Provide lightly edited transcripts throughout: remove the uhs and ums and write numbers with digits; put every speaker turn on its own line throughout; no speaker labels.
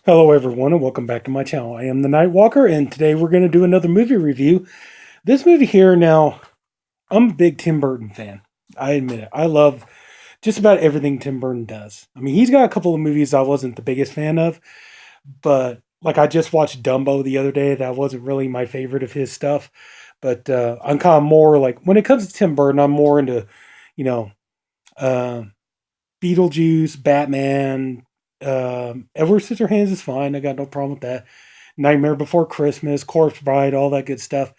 Hello, everyone, and welcome back to my channel. I am the Night Walker, and today we're going to do another movie review. This movie here, now, I'm a big Tim Burton fan. I admit it. I love just about everything Tim Burton does. I mean, he's got a couple of movies I wasn't the biggest fan of, but like I just watched Dumbo the other day. That wasn't really my favorite of his stuff. But I'm kind of more like, when it comes to Tim Burton, I'm more into, you know, uh, Beetlejuice, Batman, Edward Scissorhands is fine. I got no problem with that. Nightmare Before Christmas, Corpse Bride, all that good stuff.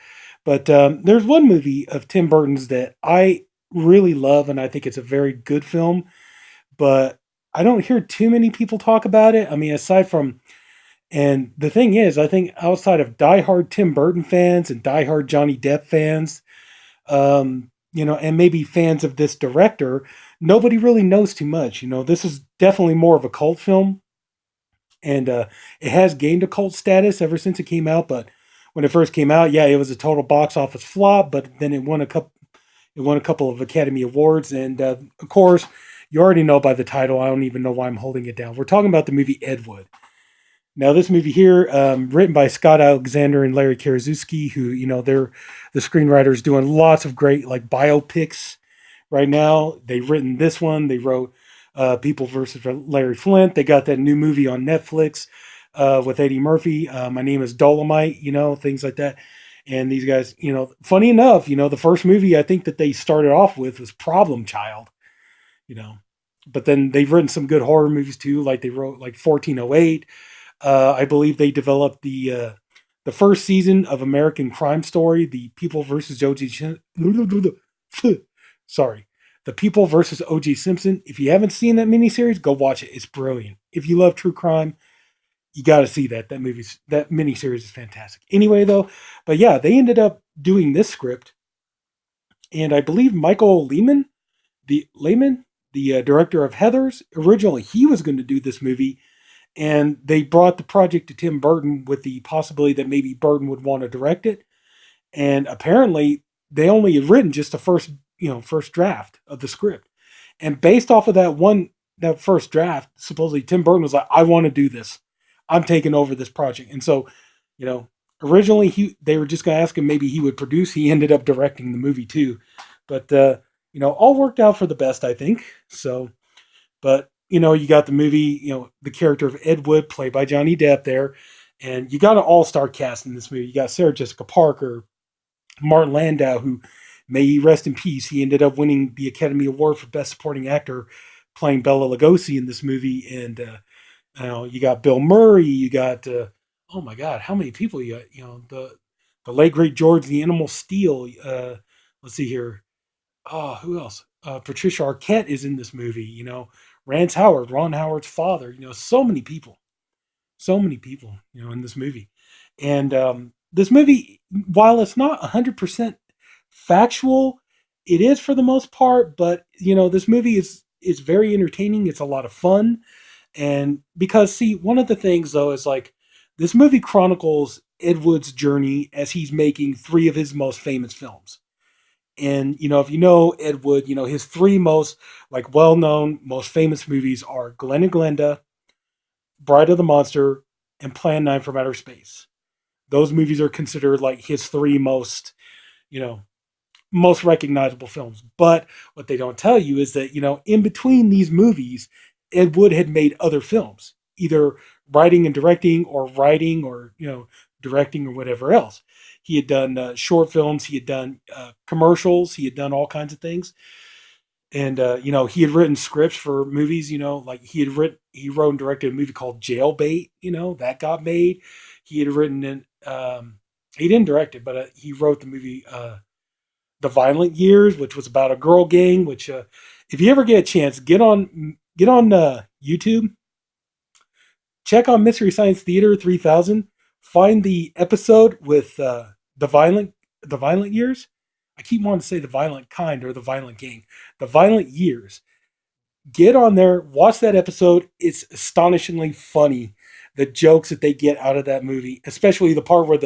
But there's one movie of Tim Burton's that I really love, and I think it's a very good film. But I don't hear too many people talk about it. I mean, aside from, and the thing is, I think outside of diehard Tim Burton fans and diehard Johnny Depp fans, and maybe fans of this director, nobody really knows too much. This is definitely more of a cult film, and it has gained a cult status ever since it came out. But when it first came out, yeah, it was a total box office flop. But then it won a couple of Academy Awards, and of course, you already know by the title. I don't even know why I'm holding it down. We're talking about the movie Ed Wood. Now, this movie here, written by Scott Alexander and Larry Karaszewski, who, they're the screenwriters doing lots of great, like, biopics right now. They've written this one. They wrote People versus Larry Flint. They got that new movie on Netflix with Eddie Murphy. My Name is Dolomite, things like that. And these guys, funny enough, the first movie I think that they started off with was Problem Child, you know. But then they've written some good horror movies too, like they wrote like 1408. I believe they developed the first season of American Crime Story, the People versus OJ. Sorry, the People versus OJ Simpson. If you haven't seen that miniseries, go watch it. It's brilliant. If you love true crime, you got to see that. That miniseries is fantastic. Anyway, though, but yeah, they ended up doing this script, and I believe Michael Lehman, the director of Heathers, originally he was going to do this movie, and they brought the project to Tim Burton with the possibility that maybe Burton would want to direct it. And apparently, they only had written just the first draft of the script. And based off of that first draft, supposedly Tim Burton was like, "I want to do this. I'm taking over this project." And so, you know, originally they were just going to ask him maybe he would produce. He ended up directing the movie too, but all worked out for the best, I think. So, but you got the movie, the character of Ed Wood, played by Johnny Depp there, and you got an all-star cast in this movie. You got Sarah Jessica Parker, Martin Landau, who may he rest in peace. He ended up winning the Academy Award for Best Supporting Actor, playing Bela Lugosi in this movie. And you got Bill Murray. You got oh my God, how many people you got? The late great George the Animal Steele. Let's see here. Oh, who else? Patricia Arquette is in this movie. Rance Howard, Ron Howard's father. So many people. In this movie, and this movie, while it's not 100% factual, it is for the most part. But this movie is very entertaining. It's a lot of fun, and because see, one of the things though is like this movie chronicles Ed Wood's journey as he's making three of his most famous films. And if you know Ed Wood, his three most like well-known, most famous movies are Glenn and Glenda, Bride of the Monster, and Plan 9 from Outer Space. Those movies are considered like his three you know, most recognizable films. But what they don't tell you is that, in between these movies, Ed Wood had made other films, either writing and directing or writing or, directing or whatever else. He had done short films, he had done commercials, he had done all kinds of things. And, he had written scripts for movies, like he wrote and directed a movie called Jailbait, that got made. He had written he didn't direct it, but he wrote the movie The Violent Years, which was about a girl gang. Which, if you ever get a chance, get on YouTube, check on Mystery Science Theater 3000, find the episode with the Violent Years. I keep wanting to say The Violent Kind or The Violent Gang. The Violent Years. Get on there, watch that episode. It's astonishingly funny. The jokes that they get out of that movie, especially the part where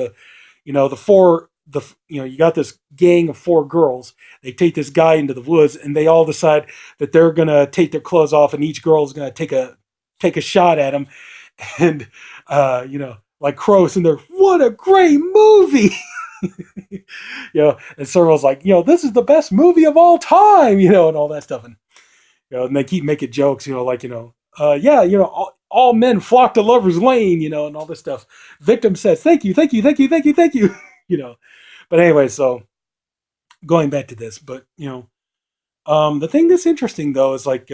you got this gang of four girls. They take this guy into the woods, and they all decide that they're gonna take their clothes off, and each girl is gonna take a shot at him. And like Crow's in there, what a great movie. And Serval's like, this is the best movie of all time, and all that stuff. And and they keep making jokes, like, yeah, all men flock to Lover's Lane, and all this stuff. Victim says, thank you, thank you, thank you, thank you, thank you, you know. But anyway, so going back to this, but the thing that's interesting though is like,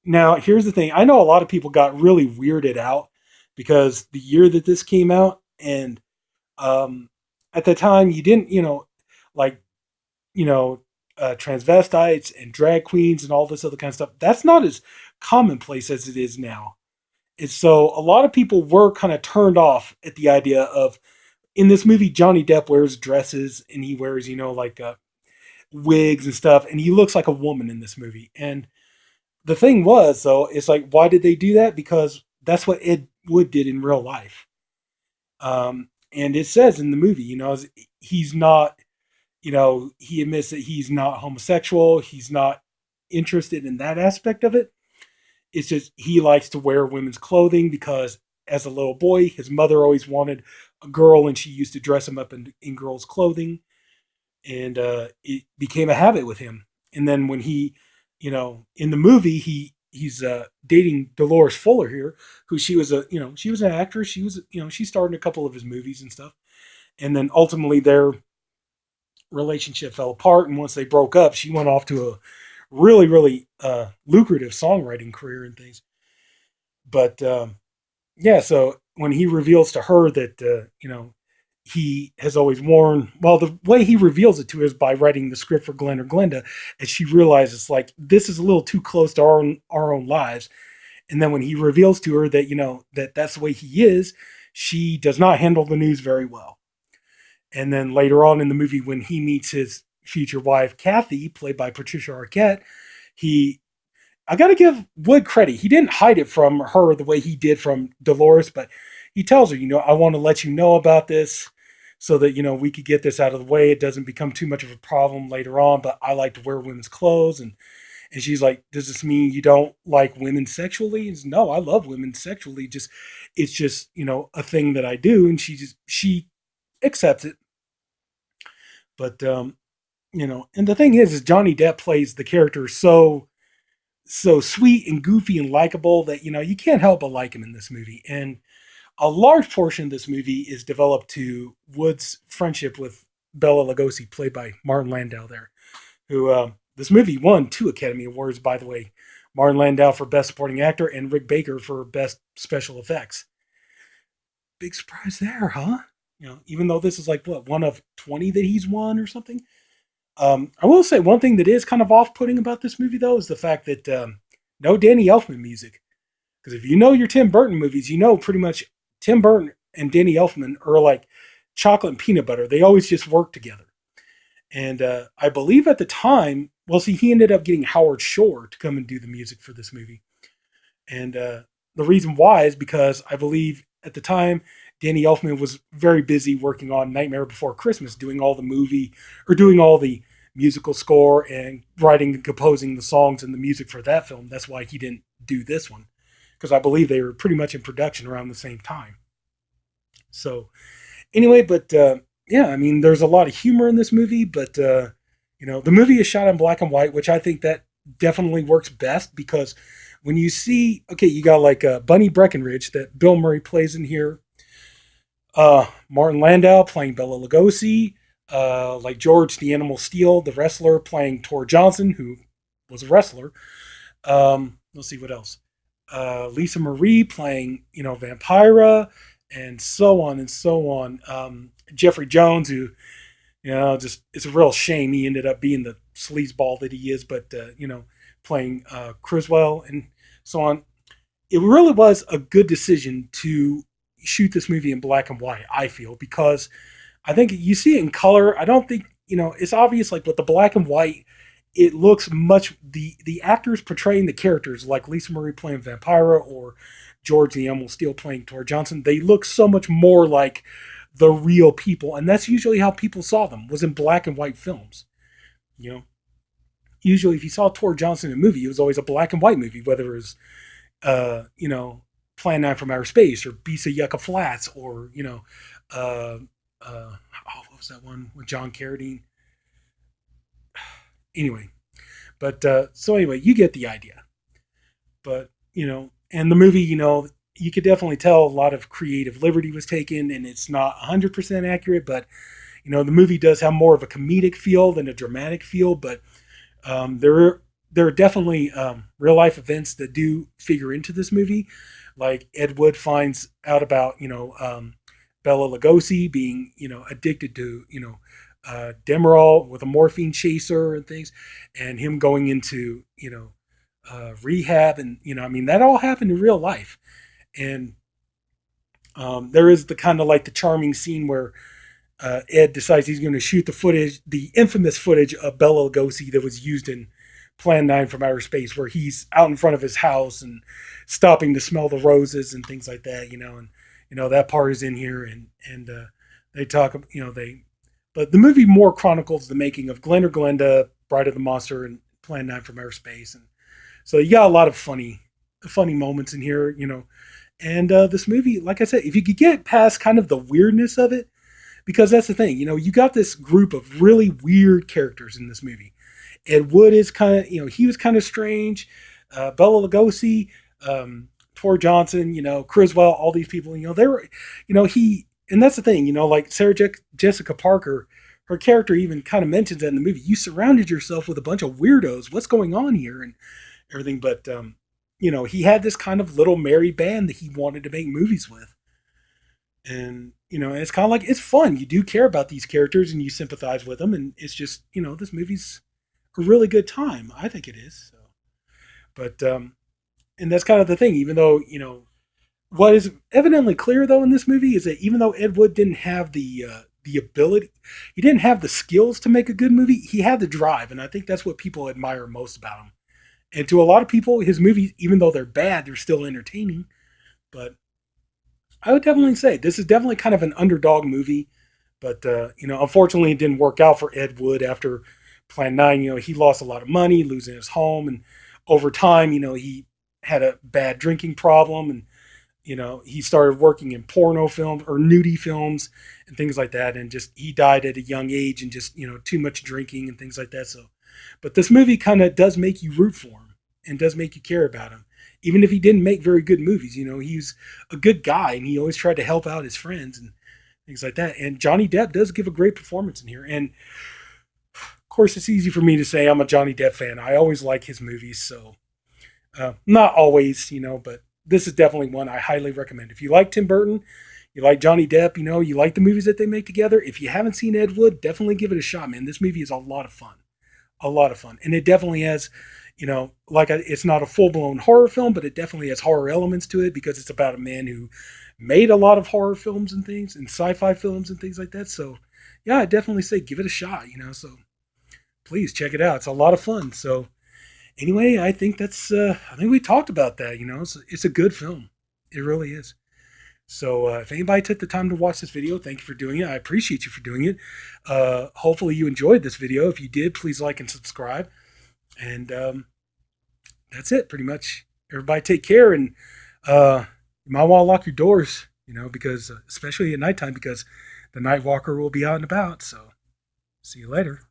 now here's the thing. I know a lot of people got really weirded out because the year that this came out, and at the time you didn't, like, you know, transvestites and drag queens and all this other kind of stuff. That's not as commonplace as it is now. And so a lot of people were kind of turned off at the idea of, in this movie, Johnny Depp wears dresses and he wears, like wigs and stuff, and he looks like a woman in this movie. And the thing was, though, it's like, why did they do that? Because that's what Ed Wood did in real life. And it says in the movie, he's not, he admits that he's not homosexual. He's not interested in that aspect of it. It's just he likes to wear women's clothing because as a little boy, his mother always wanted a girl and she used to dress him up in girls' clothing. And it became a habit with him. And then when he, in the movie, he's dating Dolores Fuller here, who she was an actress. She was, she starred in a couple of his movies and stuff. And then ultimately their relationship fell apart. And once they broke up, she went off to a really, really lucrative songwriting career and things. But yeah, so when he reveals to her that, he has always worn, well, the way he reveals it to her is by writing the script for Glenn or Glenda, and she realizes, like, this is a little too close to our own lives. And then when he reveals to her that, that's the way he is, she does not handle the news very well. And then later on in the movie, when he meets his future wife, Kathy, played by Patricia Arquette, he, I got to give Wood credit. He didn't hide it from her the way he did from Dolores, but he tells her, I want to let you know about this so that, we could get this out of the way. It doesn't become too much of a problem later on, but I like to wear women's clothes. And she's like, does this mean you don't like women sexually? And no, I love women sexually. It's just, a thing that I do. And she accepts it. But, and the thing is Johnny Depp plays the character so sweet and goofy and likable that, you can't help but like him in this movie. And a large portion of this movie is developed to Wood's friendship with Bela Lugosi, played by Martin Landau there, who, this movie won 2 Academy Awards, by the way. Martin Landau for Best Supporting Actor and Rick Baker for Best Special Effects. Big surprise there, huh? Even though this is like, what, one of 20 that he's won or something? I will say one thing that is kind of off-putting about this movie, though, is the fact that no Danny Elfman music. Because if you know your Tim Burton movies, pretty much Tim Burton and Danny Elfman are like chocolate and peanut butter. They always just work together. And I believe at the time, well, see, he ended up getting Howard Shore to come and do the music for this movie. And the reason why is because I believe at the time, Danny Elfman was very busy working on Nightmare Before Christmas, doing all the musical score and writing and composing the songs and the music for that film. That's why he didn't do this one, because I believe they were pretty much in production around the same time. So anyway, but yeah, I mean, there's a lot of humor in this movie, but the movie is shot in black and white, which I think that definitely works best because when you see, okay, you got like Bunny Breckenridge that Bill Murray plays in here, Martin Landau playing Bela Lugosi, like George the Animal Steel, the wrestler, playing Tor Johnson, who was a wrestler. Let's see what else. Lisa Marie playing, Vampira, and so on and so on. Jeffrey Jones, who, just, it's a real shame he ended up being the sleazeball that he is, but, playing Criswell and so on. It really was a good decision to shoot this movie in black and white, I feel, because I think you see it in color. I don't think, it's obvious, like with the black and white, it looks much, the actors portraying the characters, like Lisa Marie playing Vampira or George the Animal Steel playing Tor Johnson, they look so much more like the real people. And that's usually how people saw them, was in black and white films. Usually if you saw Tor Johnson in a movie, it was always a black and white movie, whether it was, Plan 9 from Outer Space or Beast of Yucca Flats or, uh, what was that one with John Carradine? Anyway, but so anyway, you get the idea. But, and the movie, you could definitely tell a lot of creative liberty was taken and it's not 100% accurate, but, the movie does have more of a comedic feel than a dramatic feel, but there are definitely real life events that do figure into this movie. Like Ed Wood finds out about Bella Lugosi being addicted to Demerol with a morphine chaser and things, and him going into rehab, and I mean that all happened in real life. And there is the kind of like the charming scene where Ed decides he's going to shoot the infamous footage of Bela Lugosi that was used in Plan 9 from Outer Space, where he's out in front of his house and stopping to smell the roses and things like that, and that part is in here, and they talk, but the movie more chronicles the making of Glen or Glenda, Bride of the Monster, and Plan 9 from Outer Space, and so you got a lot of funny moments in here, and this movie, like I said, if you could get past kind of the weirdness of it, because that's the thing, you got this group of really weird characters in this movie. Ed Wood is kind of, he was kind of strange. Bela Lugosi, Tor Johnson, Criswell, all these people, they were, and that's the thing, like Jessica Parker, her character even kind of mentions that in the movie. You surrounded yourself with a bunch of weirdos. What's going on here and everything? But, he had this kind of little merry band that he wanted to make movies with. And, it's kind of like, it's fun. You do care about these characters and you sympathize with them. And it's just, this movie's a really good time. I think it is. So, but, and that's kind of the thing, even though, what is evidently clear though in this movie is that even though Ed Wood didn't have the ability, he didn't have the skills to make a good movie, he had the drive. And I think that's what people admire most about him. And to a lot of people, his movies, even though they're bad, they're still entertaining. But I would definitely say this is definitely kind of an underdog movie. But, unfortunately, it didn't work out for Ed Wood after Plan 9. He lost a lot of money, losing his home. And over time, he had a bad drinking problem. And, he started working in porno films or nudie films and things like that. And just, he died at a young age and just, too much drinking and things like that. So, but this movie kind of does make you root for him and does make you care about him. Even if he didn't make very good movies, he's a good guy and he always tried to help out his friends and things like that. And Johnny Depp does give a great performance in here. And of course, it's easy for me to say I'm a Johnny Depp fan. I always like his movies. So, not always, but this is definitely one I highly recommend. If you like Tim Burton, you like Johnny Depp, you like the movies that they make together. If you haven't seen Ed Wood, definitely give it a shot, man. This movie is a lot of fun. A lot of fun. And it definitely has, it's not a full-blown horror film, but it definitely has horror elements to it because it's about a man who made a lot of horror films and things and sci-fi films and things like that. So, yeah, I definitely say give it a shot, so please check it out. It's a lot of fun. So, anyway, I think I think we talked about that, it's a good film. It really is. So if anybody took the time to watch this video, thank you for doing it. I appreciate you for doing it. Hopefully you enjoyed this video. If you did, please like and subscribe. And that's it, pretty much. Everybody take care, and you might want to lock your doors, because especially at nighttime, because the night walker will be out and about. So see you later.